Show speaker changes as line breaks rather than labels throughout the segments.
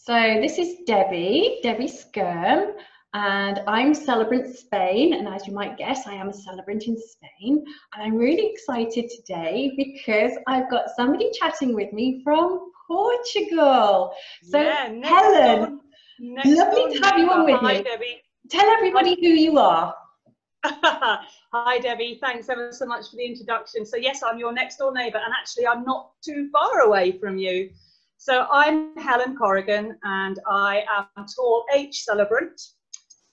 So this is Debbie Skyrme, and I'm Celebrant Spain, and as you might guess, I am a celebrant in Spain. And I'm really excited today because I've got somebody chatting with me from Portugal. So
yeah,
Helen, lovely to have you on with me.
Hi, Debbie.
Tell everybody who you are.
Hi, Debbie. Thanks ever so much for the introduction. So yes, I'm your next door neighbour, and actually I'm not too far away from you. So I'm Helen Corrigan, and I am tall H Celebrant,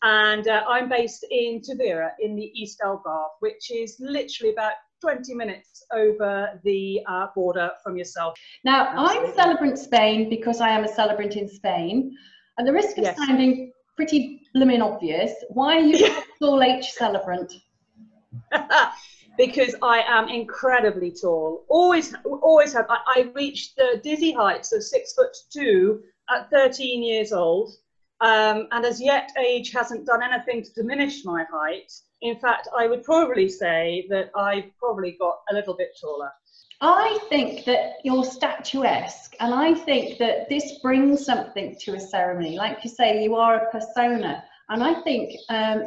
and I'm based in Tavira in the East Algarve, which is literally about 20 minutes over the border from yourself.
Now, I'm Celebrant Spain because I am a celebrant in Spain, and the risk of sounding pretty blooming obvious, why are you tall H Celebrant?
Because I am incredibly tall. Always have. I reached the dizzy heights of 6'2" at 13 years old, and as yet age hasn't done anything to diminish my height. In fact, I would probably say that I've probably got a little bit taller.
I think that you're statuesque, and I think that this brings something to a ceremony. Like you say, you are a persona. And I think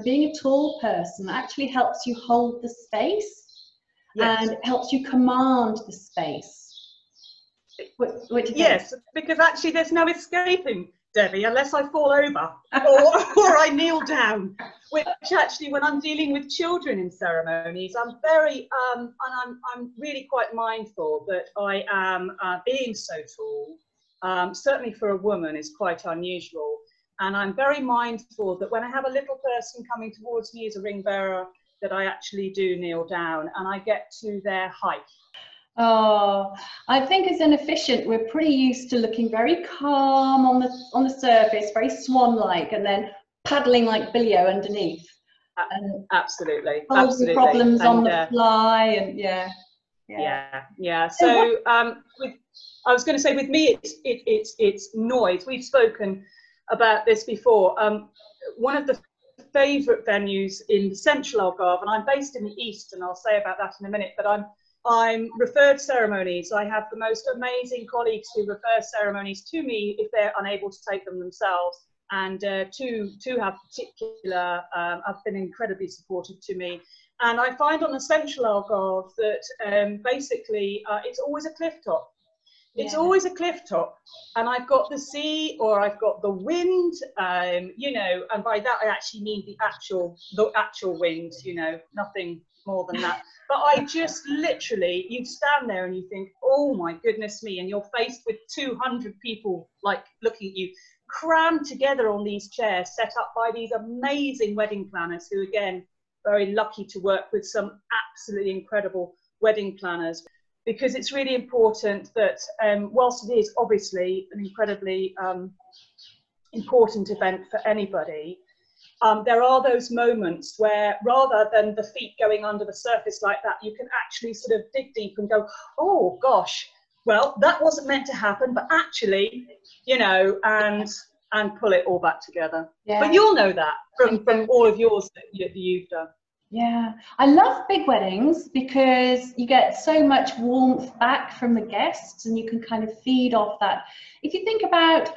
being a tall person actually helps you hold the space and helps you command the space. What do you think?
Yes, because actually there's no escaping, Debbie, unless I fall over or I kneel down. Which actually, when I'm dealing with children in ceremonies, I'm very, and I'm really quite mindful that I am being so tall, certainly for a woman, is quite unusual. And I'm very mindful that when I have a little person coming towards me as a ring bearer, that I actually do kneel down and I get to their height.
Oh, I think as an officiant, we're pretty used to looking very calm on the surface, very swan-like, and then paddling like Billy-O underneath. And
absolutely.
solving problems on the fly, and So I was going to say, with me, it's noise. We've spoken about this before. One of the favourite venues in Central Algarve, and I'm based in the east, and I'll say about that in a minute, but I'm referred ceremonies. I have the most amazing colleagues who refer ceremonies to me if they're unable to take them themselves, and two have particular have been incredibly supportive to me. And I find on the Central Algarve that basically it's always a cliff top. It's always a cliff top, and I've got the sea or I've got the wind, you know, and by that I actually mean the actual wind, you know, nothing more than that. But I just literally, you stand there and you think, oh my goodness me, and you're faced with 200 people like looking at you, crammed together on these chairs set up by these amazing wedding planners who, again, very lucky to work with some absolutely incredible wedding planners. Because it's really important that whilst it is obviously an incredibly important event for anybody, there are those moments where rather than the feet going under the surface like that, you can actually sort of dig deep and go, oh gosh, well, that wasn't meant to happen, but actually, you know, and pull it all back together. Yeah. But you'll know that from all of yours that you've done. Yeah, I love big weddings because you get so much warmth back from the guests and you can kind of feed off that. If you think about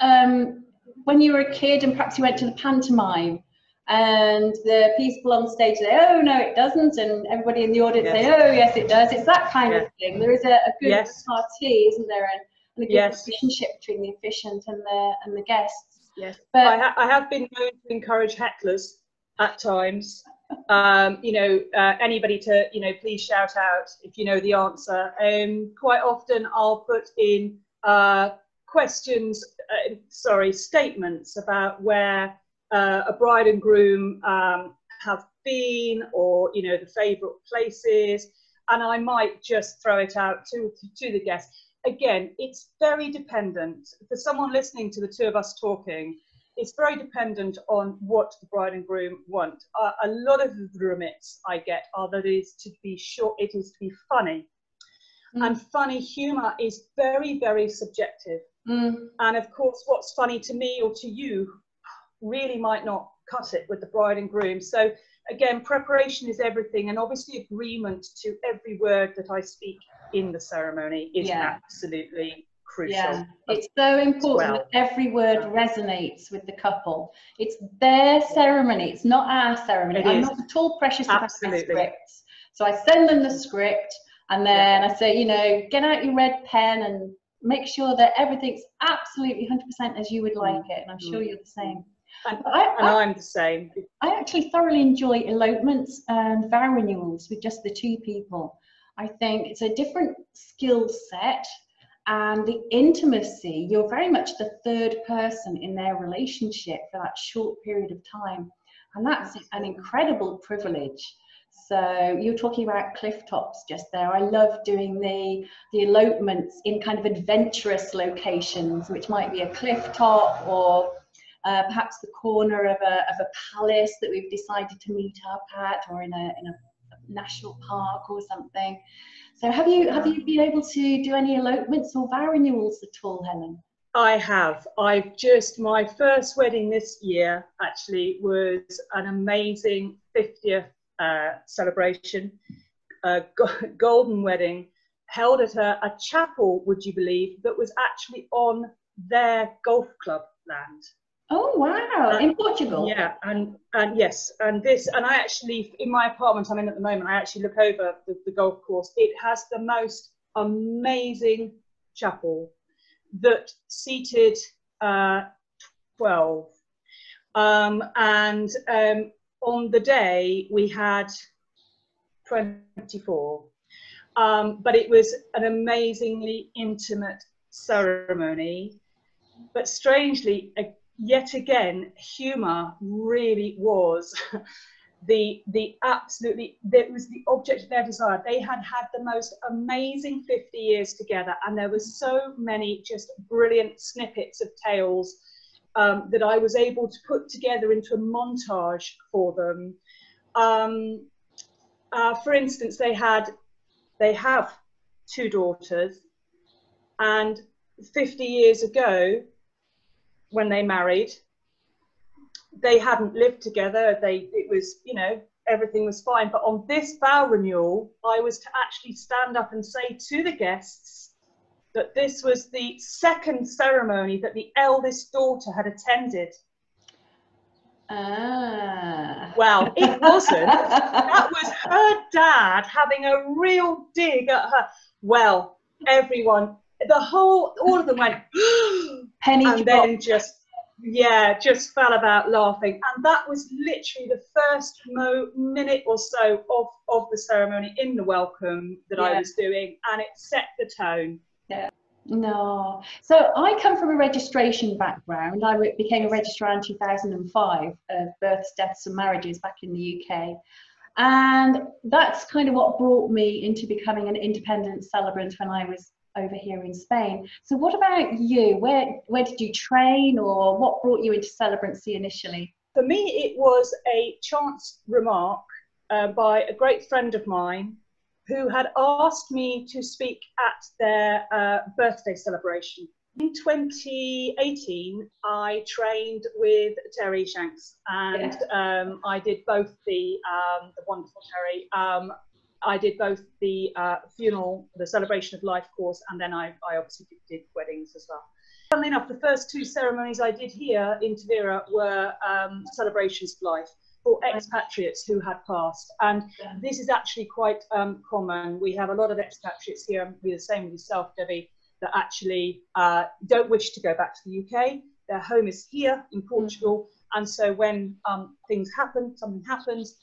when you were a kid and perhaps you went to the pantomime and the people on stage say, oh, no, it doesn't, and everybody in the audience say, oh, yes, it does. It's that kind of thing. There is a good party, isn't there, and a good relationship between the officiant and the guests.
Yes, but I have been known to encourage hecklers at times. You know, anybody to, you know, please shout out if you know the answer. Quite often I'll put in statements about where a bride and groom have been, or, you know, the favourite places, and I might just throw it out to the guests. Again, it's very dependent. For someone listening to the two of us talking, it's very dependent on what the bride and groom want. A lot of the remits I get are that it is to be short, it is to be funny. And funny humour is very, very subjective. And of course, what's funny to me or to you really might not cut it with the bride and groom. So again, preparation is everything, and obviously agreement to every word that I speak in the ceremony is absolutely crucial.
Yeah, it's so important that every word resonates with the couple. It's their ceremony, it's not our ceremony. I'm not at all precious about my scripts. So I send them the script, and then I say, you know, get out your red pen and make sure that everything's absolutely 100% as you would like it. And I'm sure you're the same.
And I'm the same.
I actually thoroughly enjoy elopements and vow renewals with just the two people. I think it's a different skill set, and the intimacy, you're very much the third person in their relationship for that short period of time. And that's an incredible privilege. So you're talking about cliff tops just there. I love doing the elopements in kind of adventurous locations, which might be a cliff top or perhaps the corner of a palace that we've decided to meet up at, or in a national park or something. So have you been able to do any elopements or vow renewals at all, Helen?
I have. My first wedding this year actually was an amazing 50th celebration, golden wedding, held at a chapel, would you believe, that was actually on their golf club land.
Oh wow! In Portugal.
Yeah, and yes, and I actually, in my apartment I'm in at the moment, I actually look over the golf course. It has the most amazing chapel that seated 12, and on the day we had 24, but it was an amazingly intimate ceremony. But strangely, yet again, humour really was it was the object of their desire. They had the most amazing 50 years together, and there were so many just brilliant snippets of tales that I was able to put together into a montage for them. For instance, they have 2 daughters, and 50 years ago, when they married, they hadn't lived together. It was, you know, everything was fine. But on this vow renewal, I was to actually stand up and say to the guests that this was the second ceremony that the eldest daughter had attended. Well, it wasn't. That was her dad having a real dig at her. Well, everyone, all of them went,
penny
and
drop.
then just fell about laughing. And that was literally the first minute or so of the ceremony in the welcome that I was doing, and it set the tone.
Yeah. No. So I come from a registration background. I became a registrar in 2005 of births, deaths and marriages back in the UK. And that's kind of what brought me into becoming an independent celebrant when I was over here in Spain. So what about you? Where did you train, or what brought you into celebrancy initially?
For me, it was a chance remark by a great friend of mine who had asked me to speak at their birthday celebration. In 2018, I trained with Terry Shanks, and I did both the wonderful Terry. I did both the funeral, the celebration of life course, and then I obviously did weddings as well. Funnily enough, the first 2 ceremonies I did here in Tavira were celebrations of life for expatriates who had passed. And this is actually quite common. We have a lot of expatriates here, and we're the same with yourself, Debbie, that actually don't wish to go back to the UK. Their home is here in Portugal. And so when something happens,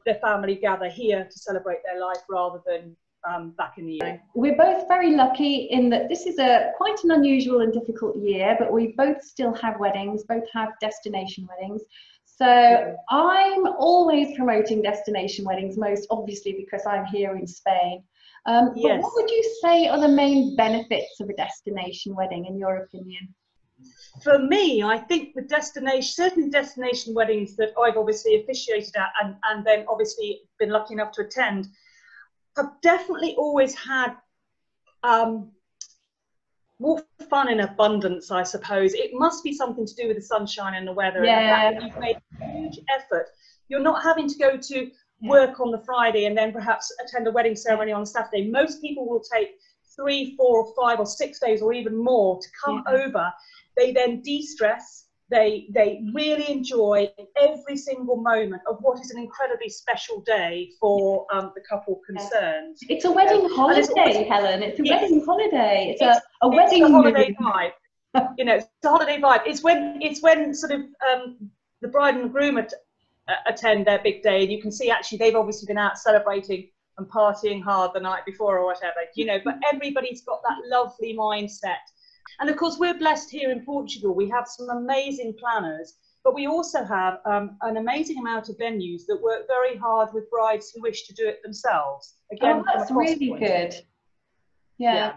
their family gather here to celebrate their life rather than back in the UK.
We're both very lucky in that this is quite an unusual and difficult year, but we both still have weddings, both have destination weddings. So I'm always promoting destination weddings, most obviously because I'm here in Spain. But what would you say are the main benefits of a destination wedding, in your opinion?
For me, I think certain destination weddings that I've obviously officiated at and then obviously been lucky enough to attend have definitely always had more fun in abundance, I suppose. It must be something to do with the sunshine and the weather.
Yeah.
And you've made a huge effort. You're not having to go to work on the Friday and then perhaps attend a wedding ceremony on Saturday. Most people will take 3, 4, 5 or 6 days or even more to come over. They then de-stress. They really enjoy every single moment of what is an incredibly special day for the couple concerned.
It's a wedding holiday, Helen. It's a wedding holiday. It's a wedding
holiday vibe. You know, it's a holiday vibe. It's when sort of the bride and groom attend their big day, and you can see actually they've obviously been out celebrating and partying hard the night before or whatever, you know, but everybody's got that lovely mindset. And of course, we're blessed here in Portugal. We have some amazing planners, but we also have an amazing amount of venues that work very hard with brides who wish to do it themselves. Again,
that's really good. Yeah.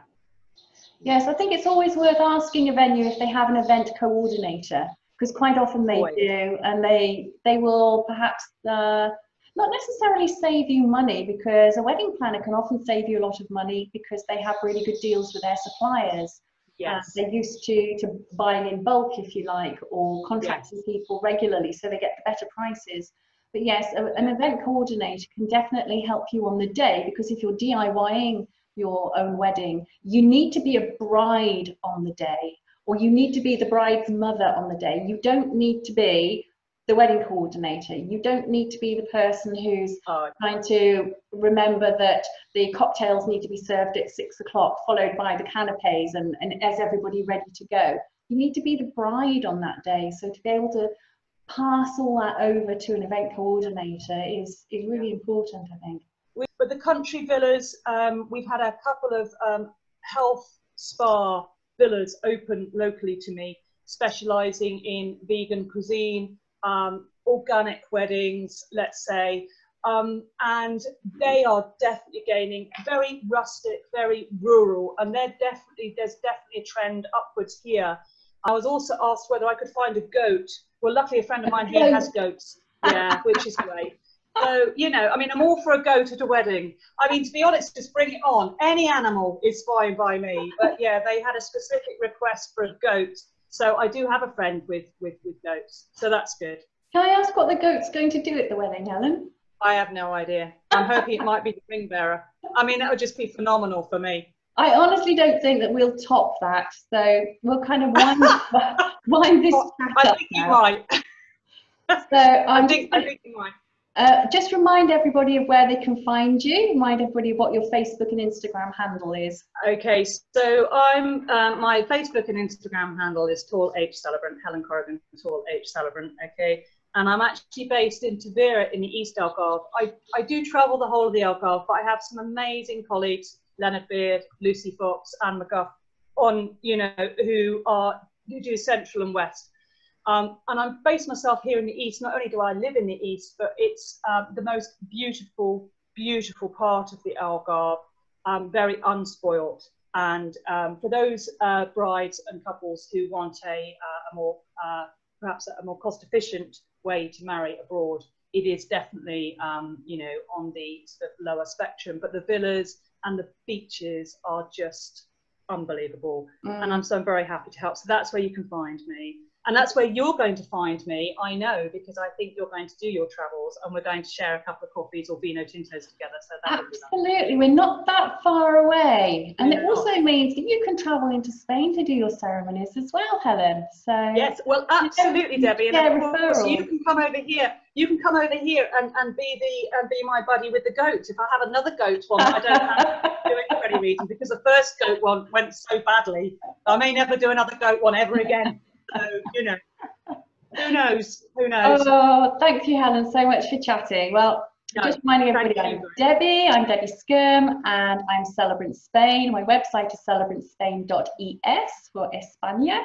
Yes, I think it's always worth asking a venue if they have an event coordinator, because quite often they do, and they will perhaps not necessarily save you money, because a wedding planner can often save you a lot of money because they have really good deals with their suppliers.
Yes.
They're used to buying in bulk, if you like, or contracting people regularly, so they get the better prices. But yes, an event coordinator can definitely help you on the day, because if you're DIYing your own wedding, you need to be a bride on the day, or you need to be the bride's mother on the day. You don't need to be the wedding coordinator. You don't need to be the person who's trying to remember that the cocktails need to be served at 6 o'clock, followed by the canapes, and as everybody ready to go. You need to be the bride on that day. So to be able to pass all that over to an event coordinator is really important, I think.
With the country villas, we've had a couple of health spa villas open locally to me, specialising in vegan cuisine, organic weddings, let's say, and they are definitely gaining, very rustic, very rural, and there's definitely a trend upwards here. I was also asked whether I could find a goat. Well, luckily a friend of mine here has goats, which is great. So, you know, I mean, I'm all for a goat at a wedding. I mean, to be honest, just bring it on. Any animal is fine by me. But yeah, they had a specific request for a goat. So I do have a friend with goats. So that's good.
Can I ask what the goat's going to do at the wedding, Helen?
I have no idea. I'm hoping it might be the ring bearer. I mean, that would just be phenomenal for me.
I honestly don't think that we'll top that. So we'll kind of wind this chat up.
I think you might.
So
I think you might.
Just remind everybody of where they can find you. Remind everybody what your Facebook and Instagram handle is.
Okay, so I'm my Facebook and Instagram handle is tall H Celebrant, Helen Corrigan, tall H Celebrant. Okay, and I'm actually based in Tavira in the East Algarve. I do travel the whole of the Algarve, but I have some amazing colleagues, Leonard Beard, Lucy Fox, Anne McGuff, on who do Central and West. And I'm based myself here in the East. Not only do I live in the East, but it's the most beautiful, beautiful part of the Algarve, very unspoilt. And for those brides and couples who want perhaps a more cost-efficient way to marry abroad, it is definitely, on the sort of lower spectrum. But the villas and the beaches are just unbelievable. And I'm very happy to help. So that's where you can find me. And that's where you're going to find me, I know, because I think you're going to do your travels and we're going to share a couple of coffees or vino tintos together. So that
absolutely, we're not that far away. And it also means that you can travel into Spain to do your ceremonies as well, Helen. So
yes, well, absolutely, Debbie. And of course, you can come over here. You can come over here and be my buddy with the goat. If I have another goat one, I don't have to do it for any reason, because the first goat one went so badly. I may never do another goat one ever again. So, who knows? Who knows?
Oh, thank you, Helen, so much for chatting. Well, just reminding everybody, I'm Debbie Skyrme, and I'm Celebrant Spain. My website is celebrantspain.es for España,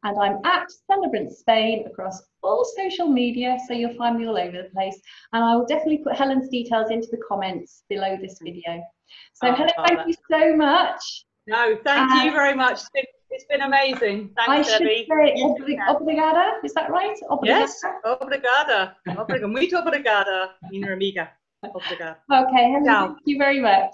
and I'm at Celebrant Spain across all social media, so you'll find me all over the place. And I will definitely put Helen's details into the comments below this video. So, Helen, thank you so much.
No, thank you very much. It's been amazing. Thanks, Debbie.
I should say obrigada, is that right? Obrigada?
Yes, obrigada. Muito obrigada, minha amiga. Obrigada.
Okay, Helen, thank you very much.